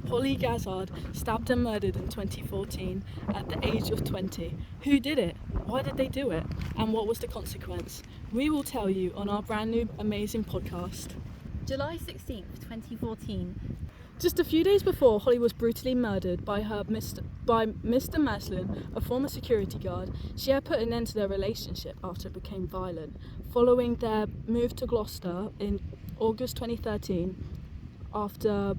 Holly Gazzard stabbed and murdered in 2014 at the age of 20. Who did it? Why did they do it? And what was the consequence? We will tell you on our brand new amazing podcast. July 16th, 2014. Just a few days before Holly was brutally murdered by Mr. Maslin, a former security guard, she had put an end to their relationship after it became violent. Following their move to Gloucester in August 2013, after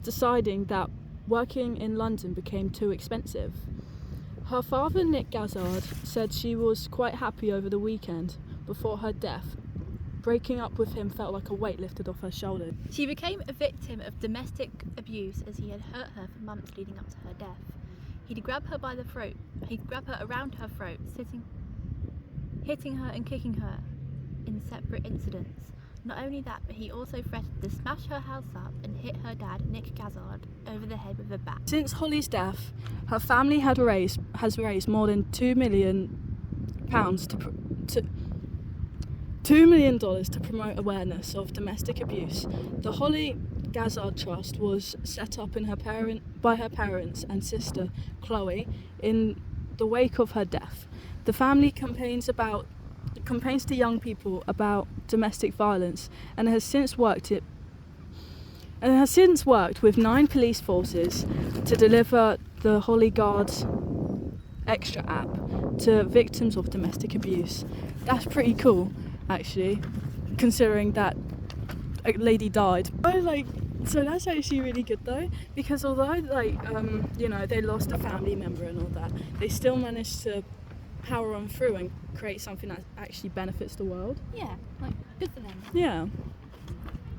deciding that working in London became too expensive. Her father, Nick Gazzard, said she was quite happy over the weekend before her death. Breaking up with him felt like a weight lifted off her shoulders. She became a victim of domestic abuse as he had hurt her for months leading up to her death. He'd grab her by the throat, he'd grab her around her throat, hitting her and kicking her in separate incidents. Not only that, but he also threatened to smash her house up and hit her dad, Nick Gazzard, over the head with a bat. Since Holly's death, her family has raised more than £2 million $2 million to promote awareness of domestic abuse. The Holly Gazzard Trust was set up by her parents and sister Chloe in the wake of her death. The family campaigns to young people about domestic violence and has since worked with 9 police forces to deliver the Holly Guards Extra app to victims of domestic abuse. That's pretty cool, actually, considering that a lady died. So that's actually really good though, because although they lost a family member and all that, they still managed to power on through and create something that actually benefits the world. Yeah, good for them. Yeah.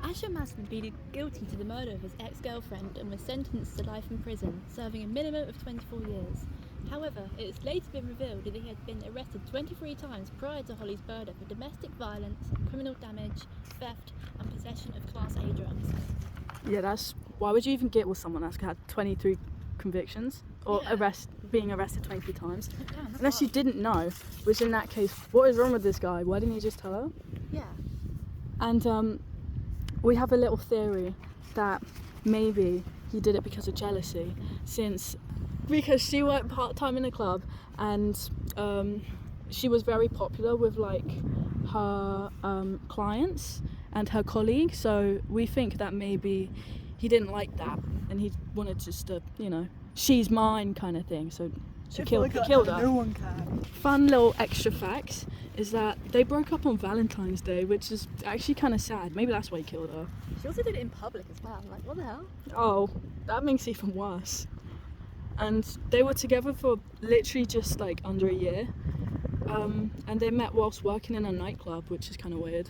Asher Maslin pleaded guilty to the murder of his ex-girlfriend and was sentenced to life in prison, serving a minimum of 24 years. However, it has later been revealed that he had been arrested 23 times prior to Holly's murder for domestic violence, criminal damage, theft, and possession of Class A drugs. Yeah, why would you even get with someone that's had 23 convictions or being arrested 23 times? Unless you didn't know, which in that case, what is wrong with this guy? Why didn't you just tell her? Yeah. And we have a little theory that maybe he did it because of jealousy, because she worked part-time in a club and she was very popular with her clients and her colleagues, so we think that maybe he didn't like that and he wanted just to, she's mine kind of thing, so he killed her. No one can. Fun little extra fact is that they broke up on Valentine's Day, which is actually kind of sad. Maybe that's why he killed her. She also did it in public as well. What the hell? Oh, that makes it even worse. And they were together for literally just under a year. And they met whilst working in a nightclub, which is kind of weird.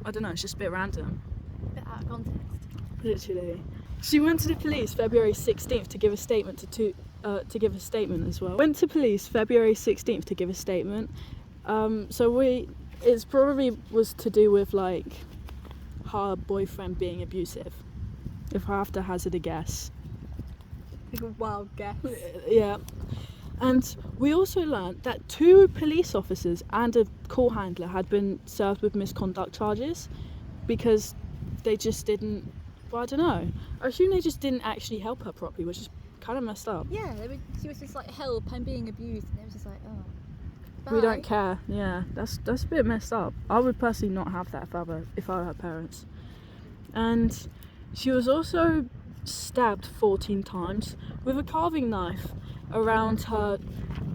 I don't know, it's just a bit random. A bit out of context. Literally. She went to the police February 16th to give a statement as well. Went to police February 16th to give a statement. It's probably was to do with her boyfriend being abusive. If I have to hazard a guess. A wild guess. Yeah. And we also learnt that 2 police officers and a call handler had been served with misconduct charges because they just didn't, I don't know. I assume they just didn't actually help her properly, which is kind of messed up. Yeah, she was just help, I'm being abused, and they was just oh. Bye. We don't care. Yeah, that's a bit messed up. I would personally not have that if I were her parents. And she was also stabbed 14 times with a carving knife around her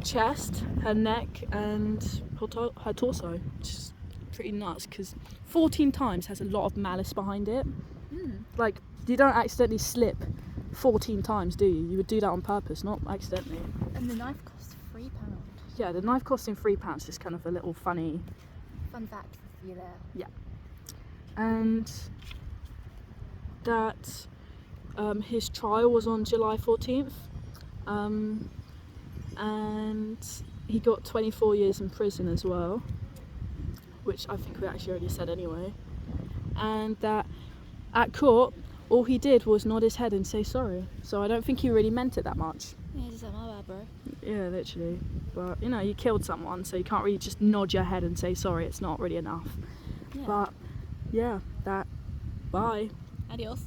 chest, her neck, and her torso, which is pretty nuts because 14 times has a lot of malice behind it. You don't accidentally slip 14 times, do you? You would do that on purpose, not accidentally. And the knife costs £3. Yeah, the knife costing £3 is kind of a little funny fun fact for you there. Yeah. And that his trial was on July 14th, and he got 24 years in prison as well, which I think we actually already said anyway. And that at court, all he did was nod his head and say sorry. So I don't think he really meant it that much. Yeah, just my bad, bro. Yeah, literally. But, you killed someone, so you can't really just nod your head and say sorry. It's not really enough. Yeah. But, yeah, bye. Adios.